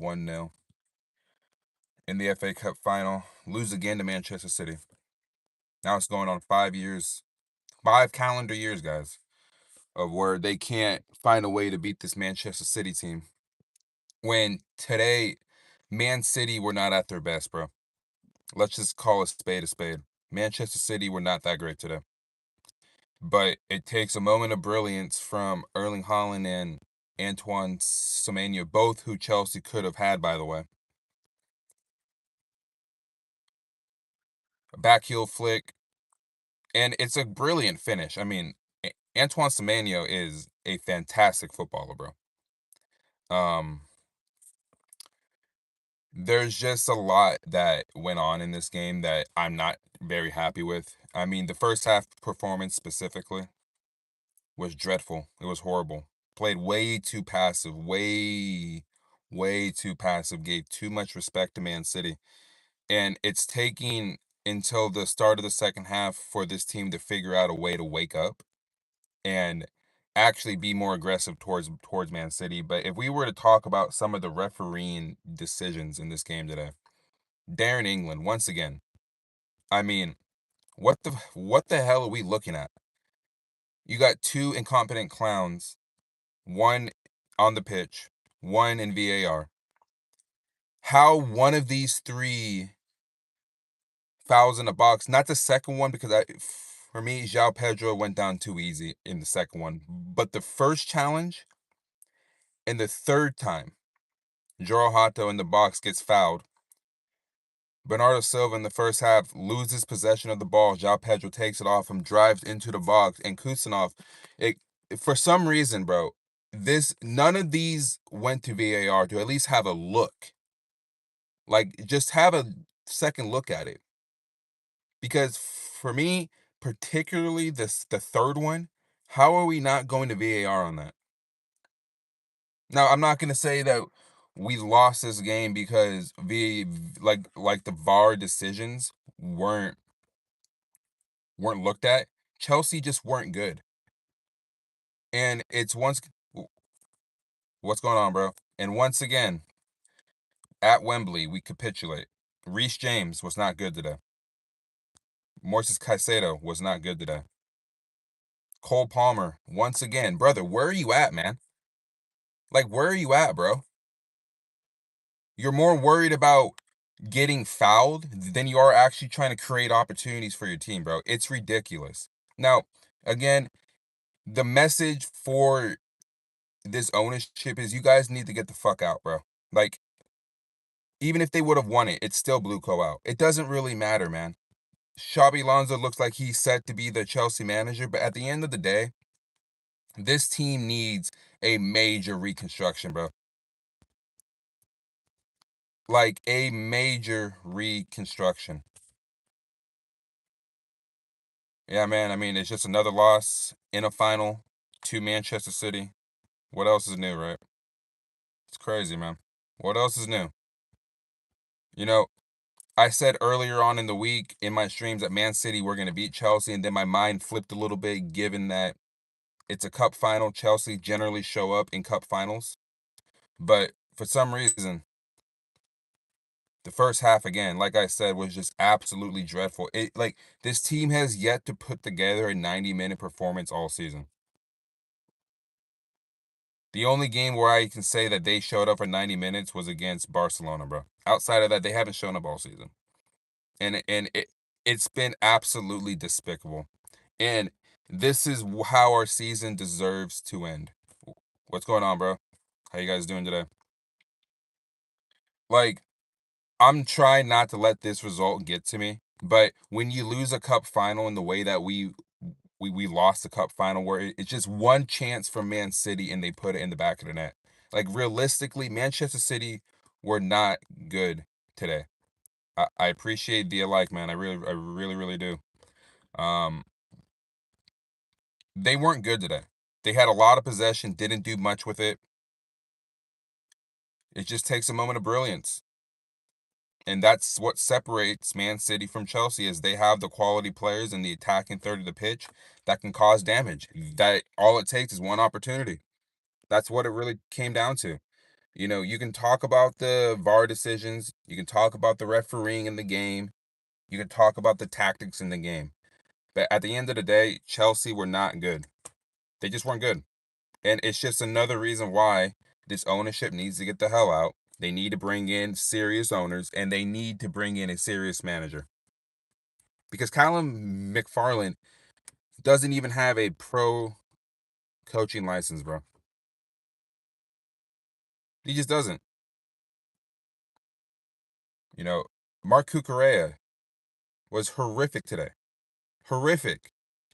1-0 in the FA Cup final. Lose again to Manchester City. Now it's going on 5 years, 5 calendar years, guys, of where they can't find a way to beat this Manchester City team. When today, Man City were not at their best, bro. Let's just call a spade a spade. Manchester City were not that great today. But it takes a moment of brilliance from Erling Haaland and Antoine Semenyo, both who Chelsea could have had, by the way. A back heel flick, and it's a brilliant finish. I mean, Antoine Semenyo is a fantastic footballer, bro. Um, there's just a lot that went on in this game that I'm not very happy with. I mean, the first half performance specifically was dreadful. It was horrible. Played way too passive, way too passive. Gave too much respect to Man City, and it's taking until the start of the second half for this team to figure out a way to wake up and actually be more aggressive towards Man City. But if we were to talk about some of the refereeing decisions in this game today, Darren England once again. I mean, what the hell are we looking at? You got two incompetent clowns, one on the pitch, one in VAR. How one of these three fouls in the box, not the second one, because for me, João Pedro went down too easy in the second one. But the first challenge and the third time, João Hato in the box gets fouled. Bernardo Silva in the first half loses possession of the ball. João Pedro takes it off him, drives into the box, and Kusanov, for some reason, bro, none of these went to VAR to at least have a look. Like, just have a second look at it. Because for me, particularly the third one, how are we not going to VAR on that? Now, I'm not going to say that we lost this game because like the VAR decisions weren't looked at. Chelsea just weren't good. And it's what's going on, bro? And once again, at Wembley, we capitulate. Reece James was not good today. Moises Caicedo was not good today. Cole Palmer, once again, brother, where are you at, man? Like, where are you at, bro? You're more worried about getting fouled than you are actually trying to create opportunities for your team, bro. It's ridiculous. Now, again, the message for this ownership is you guys need to get the fuck out, bro. Like, even if they would have won it, it's still Blue Co out. It doesn't really matter, man. Xabi Alonso looks like he's set to be the Chelsea manager, but at the end of the day, this team needs a major reconstruction, bro. Like a major reconstruction. Yeah, man. I mean, it's just another loss in a final to Manchester City. What else is new, right? It's crazy, man. What else is new? You know, I said earlier on in the week in my streams that Man City were going to beat Chelsea, and then my mind flipped a little bit given that it's a cup final. Chelsea generally show up in cup finals. But for some reason, the first half, again, like I said, was just absolutely dreadful. This team has yet to put together a 90-minute performance all season. The only game where I can say that they showed up for 90 minutes was against Barcelona, bro. Outside of that, they haven't shown up all season. And it's been absolutely despicable. And this is how our season deserves to end. What's going on, bro? How you guys doing today? Like, I'm trying not to let this result get to me, but when you lose a cup final in the way that we lost the cup final, where it's just one chance for Man City and they put it in the back of the net. Like, realistically, Manchester City were not good today. I appreciate the alike, man. I really do. Um, they weren't good today. They had a lot of possession, didn't do much with it. It just takes a moment of brilliance. And that's what separates Man City from Chelsea is they have the quality players in the attacking third of the pitch that can cause damage. That all it takes is one opportunity. That's what it really came down to. You can talk about the VAR decisions, you can talk about the refereeing in the game, you can talk about the tactics in the game. But at the end of the day, Chelsea were not good. They just weren't good. And it's just another reason why this ownership needs to get the hell out. They need to bring in serious owners and they need to bring in a serious manager. Because Callum McFarland doesn't even have a pro coaching license, bro. He just doesn't. You know, Mark Cucurella was horrific today. Horrific.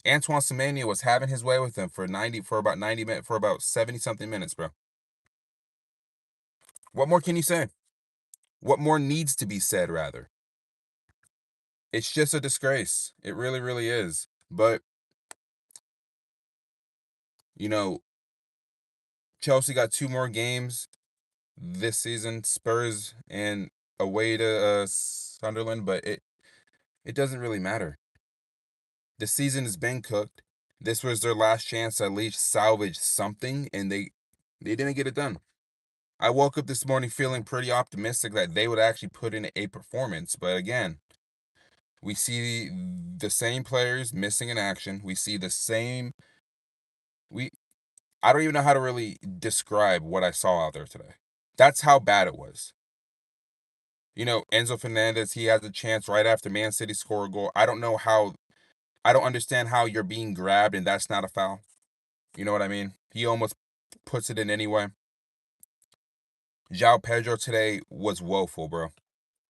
Antoine Semenyo was having his way with him for about 90 minutes, for about 70 something minutes, bro. What more can you say? What more needs to be said, rather? It's just a disgrace. It really, really is. But, you know, Chelsea got two more games this season, Spurs and away to Sunderland, but it doesn't really matter. The season has been cooked. This was their last chance to at least salvage something, and they didn't get it done. I woke up this morning feeling pretty optimistic that they would actually put in a performance, but again, we see the same players missing in action. We see the same we I don't even know how to really describe what I saw out there today. That's how bad it was. Enzo Fernandez, he has a chance right after Man City score a goal. I don't understand how you're being grabbed and that's not a foul. You know what I mean? He almost puts it in anyway. João Pedro today was woeful, bro.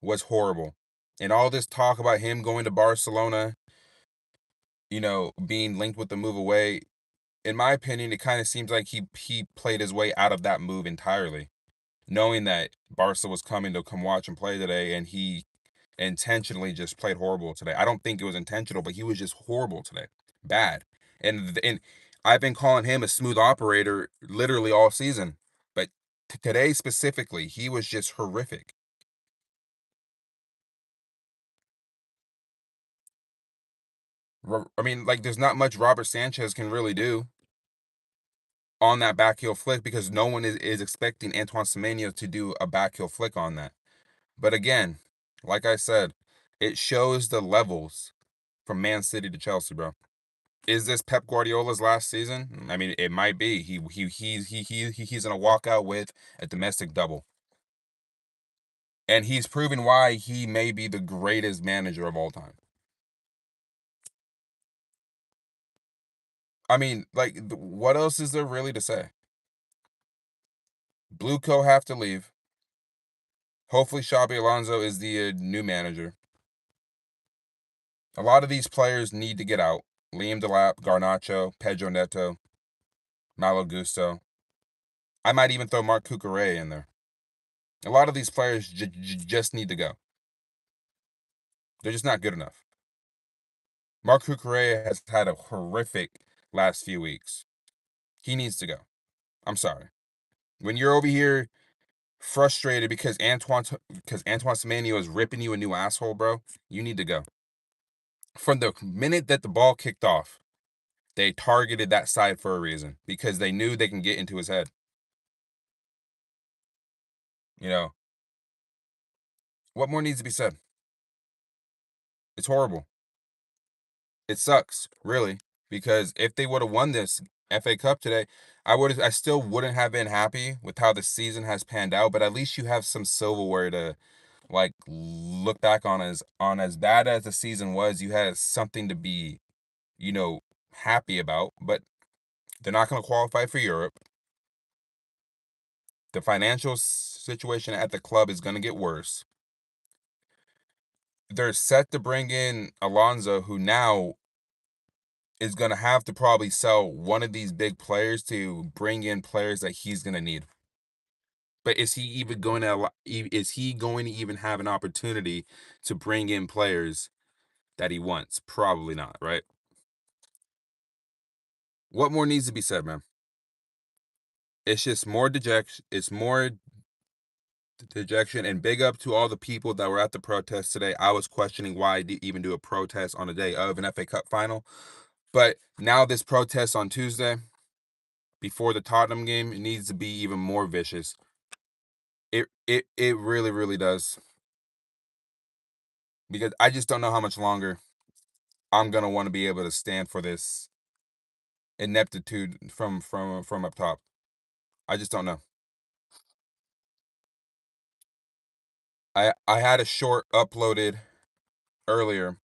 Was horrible. And all this talk about him going to Barcelona, being linked with the move away, in my opinion, it kind of seems like he played his way out of that move entirely, knowing that Barca was coming to come watch him play today, and he intentionally just played horrible today. I don't think it was intentional, but he was just horrible today. Bad. And I've been calling him a smooth operator literally all season, but today specifically, he was just horrific. I mean, like, there's not much Robert Sanchez can really do on that back heel flick because no one is expecting Antoine Semenyo to do a back heel flick on that. But again, like I said, it shows the levels from Man City to Chelsea, bro. Is this Pep Guardiola's last season? I mean, it might be. He's gonna walk out with a domestic double, and he's proven why he may be the greatest manager of all time. I mean, like, what else is there really to say? Blue Co have to leave. Hopefully, Xabi Alonso is the new manager. A lot of these players need to get out. Liam Delap, Garnacho, Pedro Neto, Malo Gusto. I might even throw Mark Cucurella in there. A lot of these players just need to go. They're just not good enough. Mark Cucurella has had a horrific last few weeks. He needs to go. I'm sorry. When you're over here frustrated because Antoine Semenyo is ripping you a new asshole, bro, you need to go. From the minute that the ball kicked off, they targeted that side for a reason because they knew they can get into his head. You know, what more needs to be said? It's horrible. It sucks, really, because if they would have won this FA Cup today, I still wouldn't have been happy with how the season has panned out, but at least you have some silverware to like look back on as bad as the season was, you had something to be, you know, happy about, but they're not going to qualify for Europe. The financial situation at the club is going to get worse. They're set to bring in Alonso, who now is going to have to probably sell one of these big players to bring in players that he's going to need. But is he going to even have an opportunity to bring in players that he wants? Probably not, right? What more needs to be said, man? It's just more dejection. It's more dejection, and big up to all the people that were at the protest today. I was questioning why even do a protest on the day of an FA Cup final, but now this protest on Tuesday before the Tottenham game, it needs to be even more vicious. It really, really does, because I just don't know how much longer I'm gonna wanna be able to stand for this ineptitude from up top. I just don't know. I had a short uploaded earlier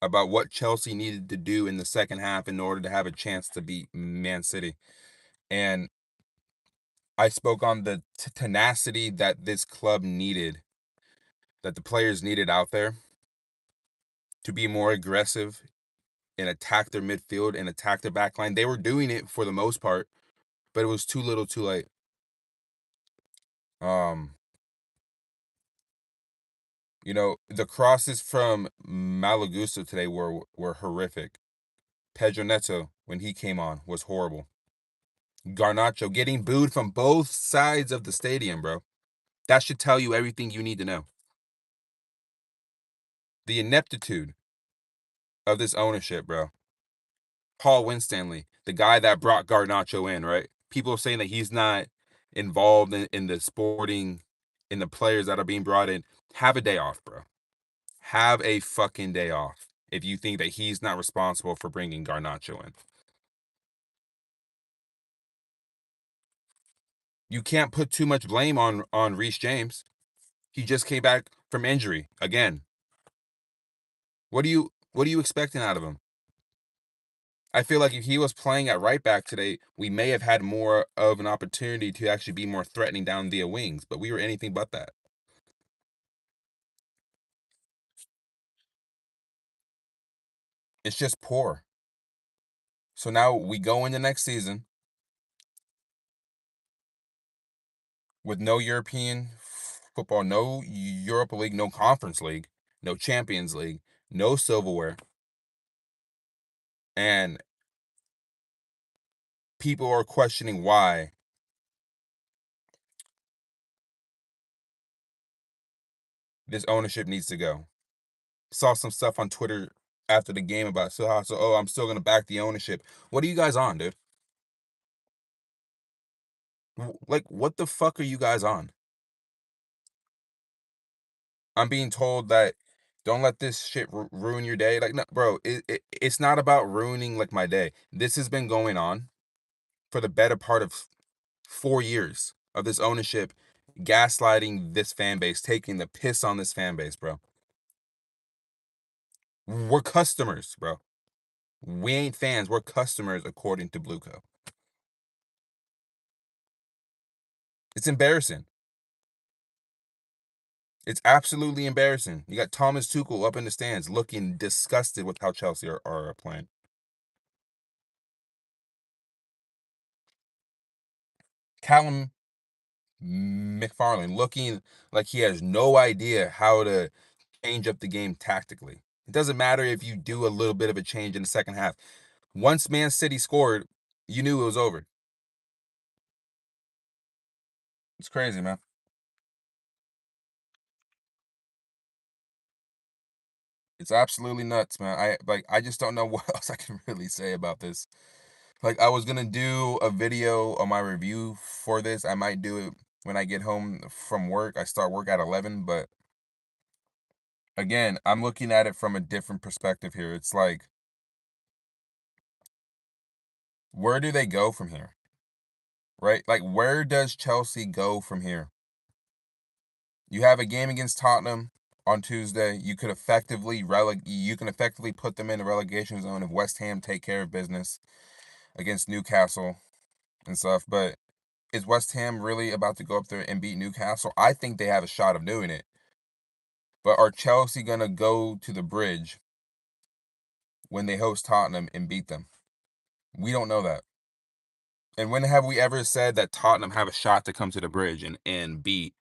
about what Chelsea needed to do in the second half in order to have a chance to beat Man City, and I spoke on the tenacity that this club needed, that the players needed out there to be more aggressive and attack their midfield and attack their back line. They were doing it for the most part, but it was too little, too late. Um, the crosses from Malagusa today were horrific. Pedro Neto, when he came on, was horrible. Garnacho getting booed from both sides of the stadium, bro. That should tell you everything you need to know. The ineptitude of this ownership, bro. Paul Winstanley, the guy that brought Garnacho in, right? People are saying that he's not involved in the sporting, in the players that are being brought in. Have a day off, bro. Have a fucking day off if you think that he's not responsible for bringing Garnacho in. You can't put too much blame on Reece James. He just came back from injury again. What are you expecting out of him? I feel like if he was playing at right back today, we may have had more of an opportunity to actually be more threatening down the wings, but we were anything but that. It's just poor. So now we go into next season with no European football, no Europa League, no Conference League, no Champions League, no silverware, and people are questioning why this ownership needs to go. Saw some stuff on Twitter after the game about oh, I'm still gonna back the ownership. What are you guys on, dude? Like, what the fuck are you guys on? I'm being told that don't let this shit ruin your day. Like, no, bro, it's not about ruining like my day. This has been going on for the better part of 4 years of this ownership gaslighting this fan base, taking the piss on this fan base, bro. We're customers, bro. We ain't fans. We're customers, according to Blueco. It's embarrassing. It's absolutely embarrassing. You got Thomas Tuchel up in the stands looking disgusted with how Chelsea are playing. Callum McFarlane looking like he has no idea how to change up the game tactically. It doesn't matter if you do a little bit of a change in the second half. Once Man City scored, you knew it was over. It's crazy, man. It's absolutely nuts, man. I just don't know what else I can really say about this. Like, I was gonna do a video on my review for this. I might do it when I get home from work. I start work at 11, but again, I'm looking at it from a different perspective here. It's like, where do they go from here? Right? Like, where does Chelsea go from here? You have a game against Tottenham on Tuesday. You can effectively put them in the relegation zone if West Ham take care of business against Newcastle and stuff. But is West Ham really about to go up there and beat Newcastle? I think they have a shot of doing it. But are Chelsea gonna go to the bridge when they host Tottenham and beat them? We don't know that. And when have we ever said that Tottenham have a shot to come to the bridge and beat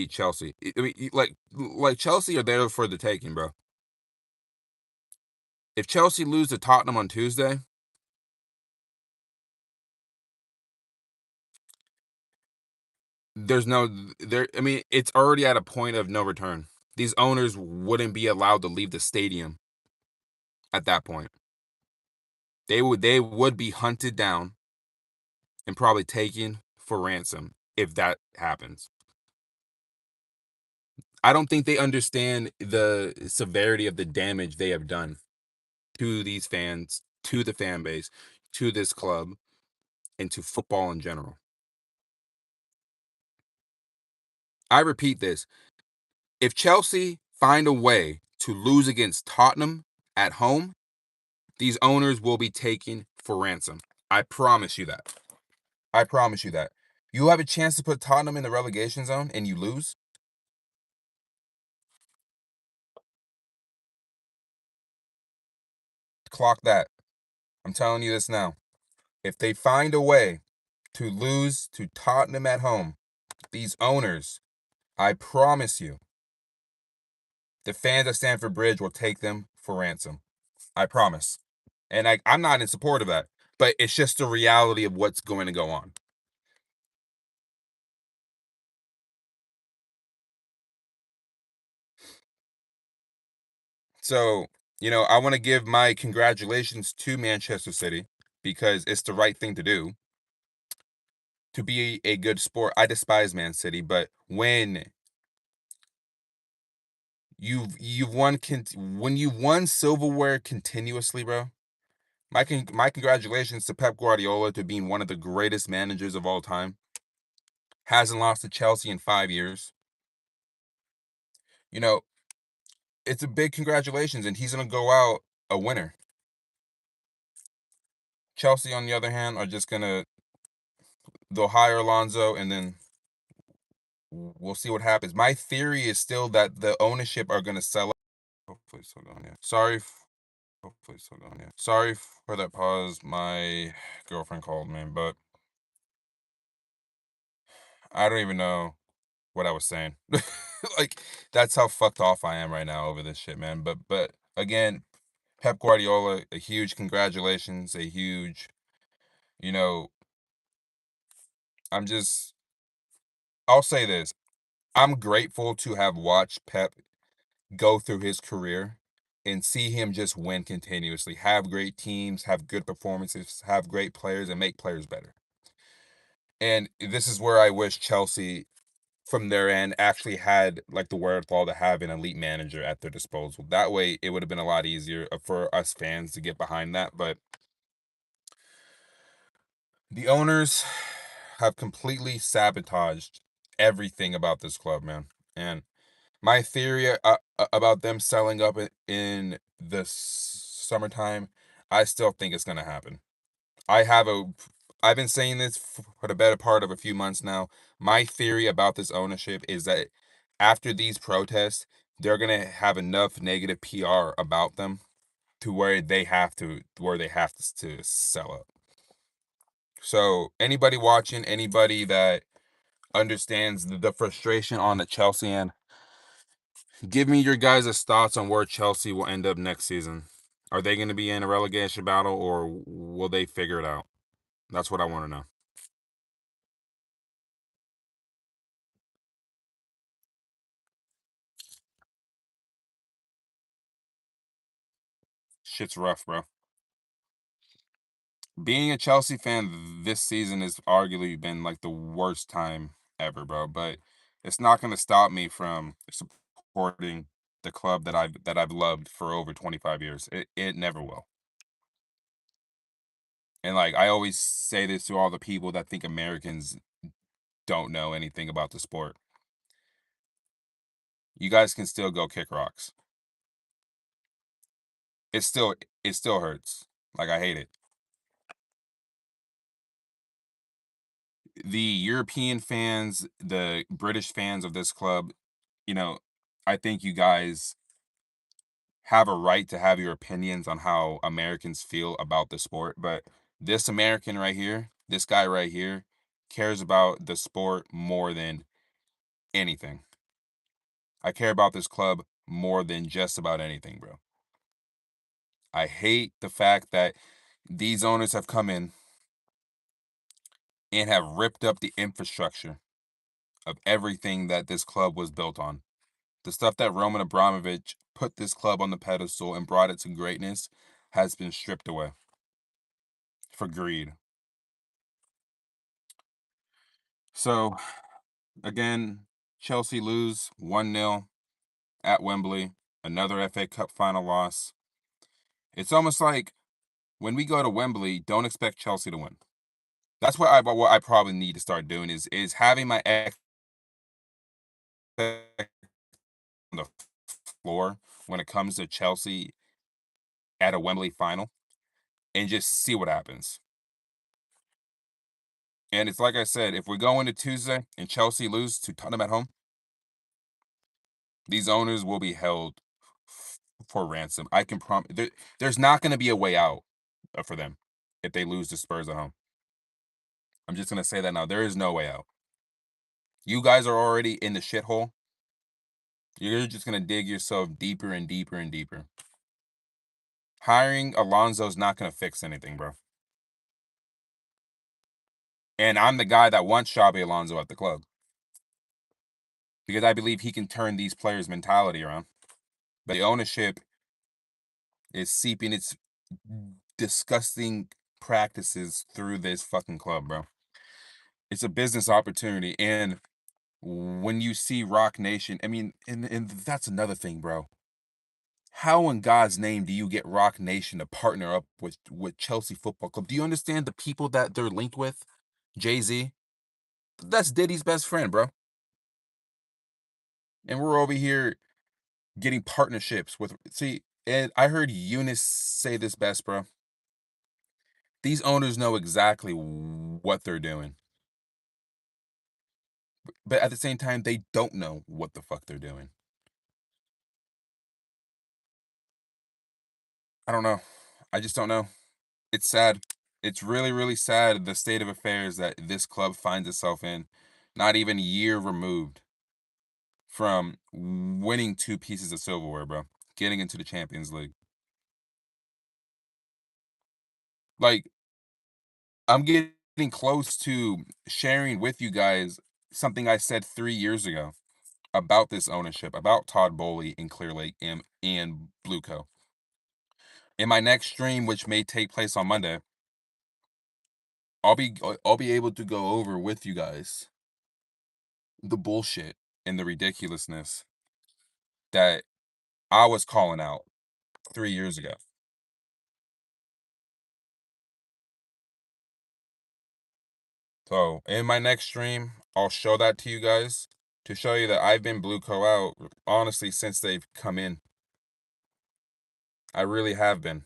Chelsea? I mean, like Chelsea are there for the taking, bro. If Chelsea lose to Tottenham on Tuesday, there's no there. I mean, it's already at a point of no return. These owners wouldn't be allowed to leave the stadium at that point. They would be hunted down and probably taken for ransom if that happens. I don't think they understand the severity of the damage they have done to these fans, to the fan base, to this club, and to football in general. I repeat this. If Chelsea find a way to lose against Tottenham at home, these owners will be taken for ransom. I promise you that. I promise you that. You have a chance to put Tottenham in the relegation zone and you lose? Clock that. I'm telling you this now. If they find a way to lose to Tottenham at home, these owners, I promise you, the fans of Stamford Bridge will take them for ransom. I promise. And I'm not in support of that, but it's just the reality of what's going to go on. So, I want to give my congratulations to Manchester City because it's the right thing to do to be a good sport. I despise Man City, but when you've won when you won silverware continuously, bro. My congratulations to Pep Guardiola to being one of the greatest managers of all time. Hasn't lost to Chelsea in 5 years. You know, it's a big congratulations, and he's gonna go out a winner. Chelsea, on the other hand, are just gonna they'll hire Alonso, and then we'll see what happens. My theory is still that the ownership are gonna sell. Hopefully, it's still going. Yeah. Hopefully, it's still going. Yeah. Sorry for that pause. My girlfriend called me, but I don't even know what I was saying. Like that's how fucked off I am right now over this shit, man. But again, Pep Guardiola, a huge congratulations, a huge, you know, I'm just I'll say this. I'm grateful to have watched Pep go through his career and see him just win continuously, have great teams, have good performances, have great players and make players better. And this is where I wish Chelsea from their end actually had like the wherewithal to have an elite manager at their disposal. That way it would have been a lot easier for us fans to get behind that, but the owners have completely sabotaged everything about this club, man. And my theory about them selling up in the summertime, I still think it's going to happen. I have a I've been saying this for the better part of a few months now. My theory about this ownership is that after these protests, they're going to have enough negative PR about them to where they have to sell up. So, anybody watching, anybody that understands the frustration on the Chelsea end, give me your guys' thoughts on where Chelsea will end up next season. Are they going to be in a relegation battle or will they figure it out? That's what I want to know. Shit's rough, bro. Being a Chelsea fan this season has arguably been like the worst time ever, bro. But it's not going to stop me from supporting the club that I've loved for over 25 years. It never will. And like I always say this to all the people that think Americans don't know anything about the sport. You guys can still go kick rocks. It still it still hurts. Like I hate it. The European fans, the British fans of this club, you know, I think you guys have a right to have your opinions on how Americans feel about the sport, but this American right here, this guy right here, cares about the sport more than anything. I care about this club more than just about anything, bro. I hate the fact that these owners have come in and have ripped up the infrastructure of everything that this club was built on. The stuff that Roman Abramovich put this club on the pedestal and brought it to greatness has been stripped away for greed. So, again, Chelsea lose 1-0. at Wembley, another FA Cup final loss. It's almost like when we go to Wembley, don't expect Chelsea to win. That's what I probably need to start doing is having my on the floor when it comes to Chelsea at a Wembley final and just see what happens. And it's like I said, if we go into Tuesday and Chelsea lose to Tottenham at home, these owners will be held for ransom. I can promise. There's not going to be a way out for them if they lose to Spurs at home. I'm just going to say that now. There is no way out. You guys are already in the shithole. You're just going to dig yourself deeper and deeper and deeper. Hiring Alonso is not going to fix anything, bro. And I'm the guy that wants Xabi Alonso at the club because I believe he can turn these players' mentality around. But the ownership is seeping its disgusting practices through this fucking club, bro. It's a business opportunity, and when you see Rock Nation, I mean, and that's another thing, bro. How in God's name do you get Rock Nation to partner up with Chelsea Football Club? Do you understand the people that they're linked with? Jay-Z? That's Diddy's best friend, bro. And we're over here getting partnerships with see, and I heard Eunice say this best, bro. These owners know exactly what they're doing. But at the same time, they don't know what the fuck they're doing. I don't know. I just don't know. It's sad. It's really, really sad the state of affairs that this club finds itself in, not even a year removed from winning two pieces of silverware, bro. Getting into the Champions League. Like, I'm getting close to sharing with you guys something I said 3 years ago about this ownership, about Todd Bowley and Clear Lake and Blue Co. In my next stream, which may take place on Monday, I'll be able to go over with you guys the bullshit and the ridiculousness that I was calling out 3 years ago. So in my next stream, I'll show that to you guys to show you that I've been Blue Co out honestly since they've come in. I really have been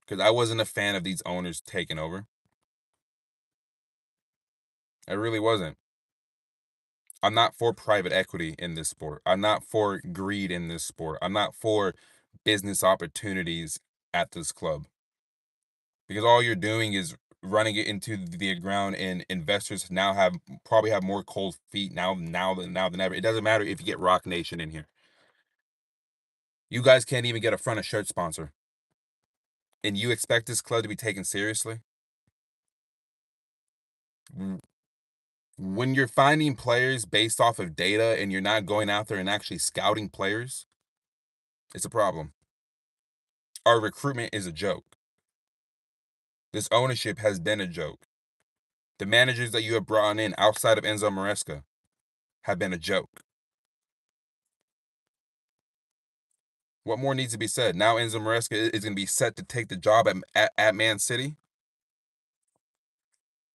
because I wasn't a fan of these owners taking over. I really wasn't. I'm not for private equity in this sport. I'm not for greed in this sport. I'm not for business opportunities at this club because all you're doing is running it into the ground, and investors now probably have more cold feet now than ever. It doesn't matter if you get Rock Nation in here. You guys can't even get a front of shirt sponsor, and you expect this club to be taken seriously? When you're finding players based off of data and you're not going out there and actually scouting players, it's a problem. Our recruitment is a joke. This ownership has been a joke. The managers that you have brought in outside of Enzo Maresca have been a joke. What more needs to be said? Now Enzo Maresca is going to be set to take the job at Man City.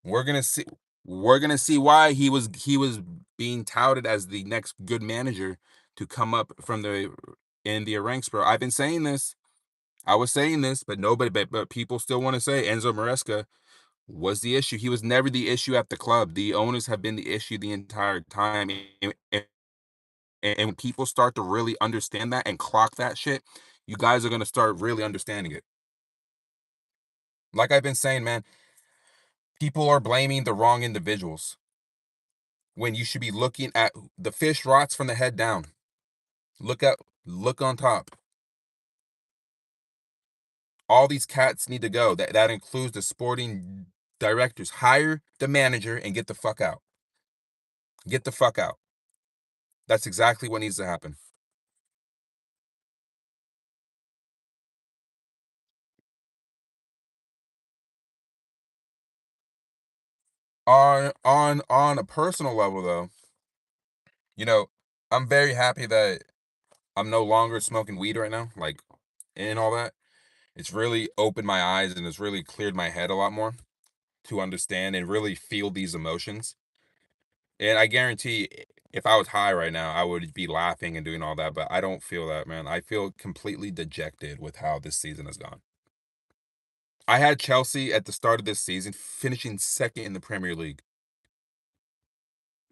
We're gonna see. We're gonna see why he was being touted as the next good manager to come up from the ranks, bro. I've been saying this. I was saying this, but nobody, but people still want to say Enzo Maresca was the issue. He was never the issue at the club. The owners have been the issue the entire time. And when people start to really understand that and clock that shit, you guys are gonna start really understanding it. Like I've been saying, man, people are blaming the wrong individuals when you should be looking at the fish rots from the head down. Look on top. All these cats need to go. That includes the sporting directors. Hire the manager and get the fuck out. Get the fuck out. That's exactly what needs to happen. On a personal level though, you know, I'm very happy that I'm no longer smoking weed right now, like, and all that. It's really opened my eyes and it's really cleared my head a lot more to understand and really feel these emotions. And I guarantee if I was high right now, I would be laughing and doing all that, but I don't feel that, man. I feel completely dejected with how this season has gone. I had Chelsea at the start of this season finishing second in the Premier League.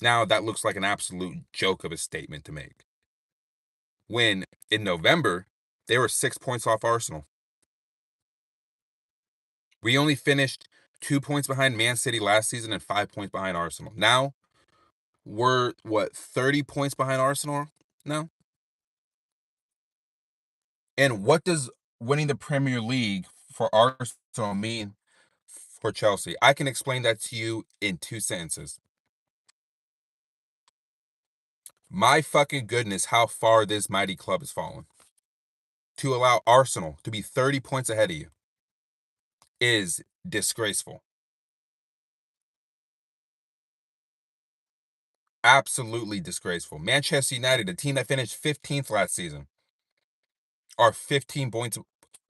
Now that looks like an absolute joke of a statement to make. When in November, they were 6 points off Arsenal. We only finished 2 points behind Man City last season and 5 points behind Arsenal. Now we're what, 30 points behind Arsenal now? And what does winning the Premier League for Arsenal mean for Chelsea? I can explain that to you in two sentences. My fucking goodness, how far this mighty club has fallen. To allow Arsenal to be 30 points ahead of you is disgraceful. Absolutely disgraceful. Manchester United, a team that finished 15th last season, are 15 points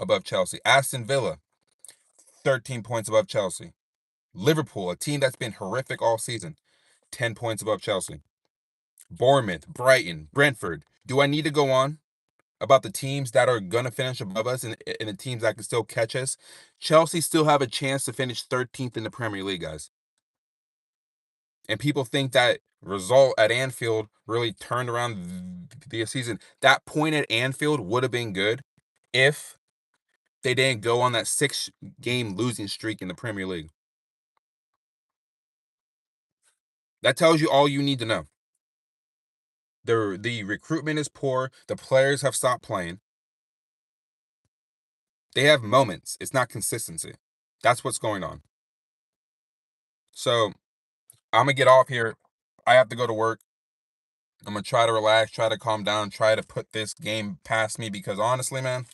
above Chelsea. Aston Villa, 13 points above Chelsea. Liverpool, a team that's been horrific all season, 10 points above Chelsea. Bournemouth, Brighton, Brentford. Do I need to go on about the teams that are going to finish above us and the teams that can still catch us? Chelsea still have a chance to finish 13th in the Premier League, guys. And people think that result at Anfield really turned around the season. That point at Anfield would have been good if they didn't go on that 6-game losing streak in the Premier League. That tells you all you need to know. The recruitment is poor. The players have stopped playing. They have moments. It's not consistency. That's what's going on. So I'm gonna get off here. I have to go to work. I'm gonna try to relax, try to calm down, try to put this game past me because honestly, man,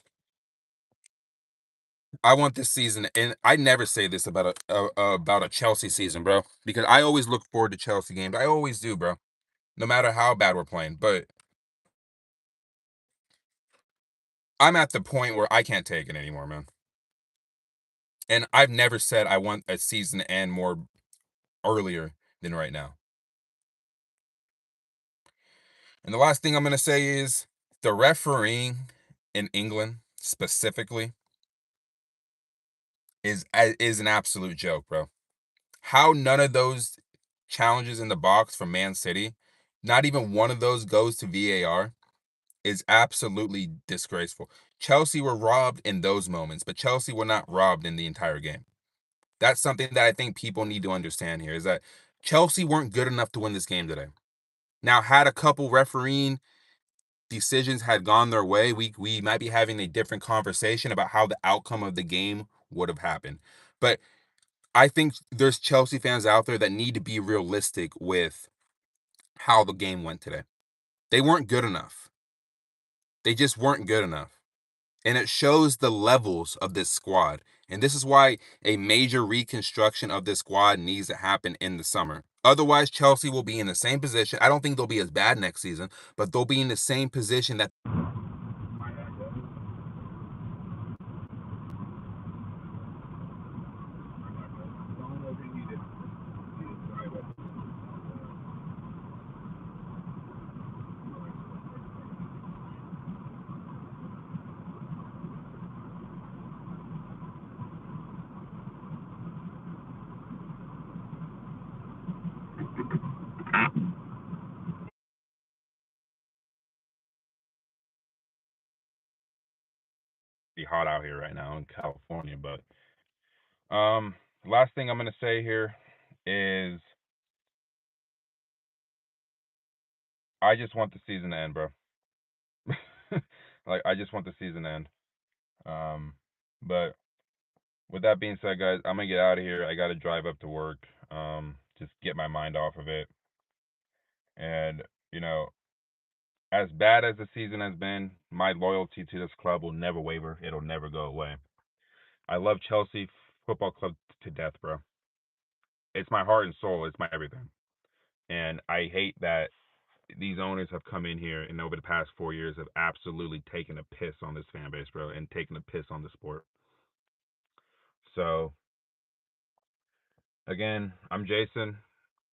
I want this season, and I never say this about a Chelsea season, bro, because I always look forward to Chelsea games. I always do, bro, no matter how bad we're playing. But I'm at the point where I can't take it anymore, man. And I've never said I want a season to end more earlier than right now. And the last thing I'm gonna say is the refereeing in England specifically is an absolute joke, bro. How none of those challenges in the box from Man City, not even one of those goes to VAR, is absolutely disgraceful. Chelsea were robbed in those moments, but Chelsea were not robbed in the entire game. That's something that I think people need to understand here is that Chelsea weren't good enough to win this game today. Now, had a couple refereeing decisions had gone their way, we might be having a different conversation about how the outcome of the game would have happened. But I think there's Chelsea fans out there that need to be realistic with how the game went today. They weren't good enough. They just weren't good enough. And it shows the levels of this squad. And this is why a major reconstruction of this squad needs to happen in the summer. Otherwise, Chelsea will be in the same position. I don't think they'll be as bad next season, but they'll be in the same position that be hot out here right now in California. But last thing I'm gonna say here is I just want the season to end, bro. Like I just want the season to end. Um, but with that being said, guys, I'm gonna get out of here. I gotta drive up to work. Just get my mind off of it. And you know, as bad as the season has been, my loyalty to this club will never waver. It'll never go away. I love Chelsea Football Club to death, bro. It's my heart and soul. It's my everything. And I hate that these owners have come in here and over the past 4 years have absolutely taken a piss on this fan base, bro, and taken a piss on the sport. So again, I'm Jason.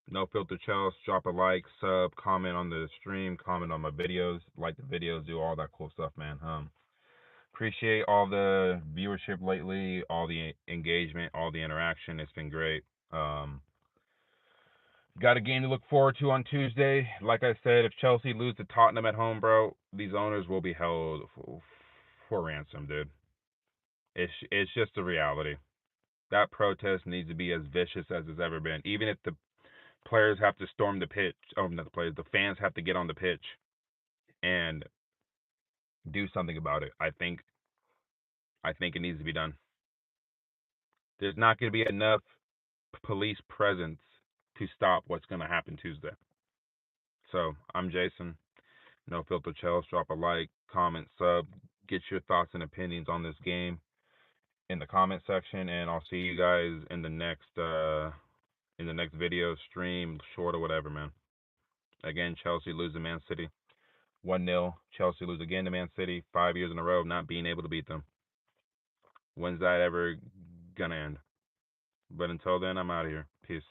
No Filter Chels. Drop a like, sub, comment on the stream, comment on my videos, like the videos, do all that cool stuff, man. Appreciate all the viewership lately, all the engagement, all the interaction. It's been great. Got a game to look forward to on Tuesday. Like I said, if Chelsea lose to Tottenham at home, bro, these owners will be held for ransom, dude. It's just a reality. That protest needs to be as vicious as it's ever been. Even if the players have to storm the pitch, not the players, the fans have to get on the pitch and do something about it. I think it needs to be done. There's not going to be enough police presence to stop what's going to happen Tuesday. So I'm Jason. No Filter Chels. Drop a like, comment, sub. Get your thoughts and opinions on this game in the comment section, and I'll see you guys in the next video, stream, short, or whatever, man. Again, Chelsea lose to Man City 1-0. Chelsea lose again to Man City 5 years in a row, not being able to beat them. When's that ever gonna end? But until then, I'm out of here. Peace.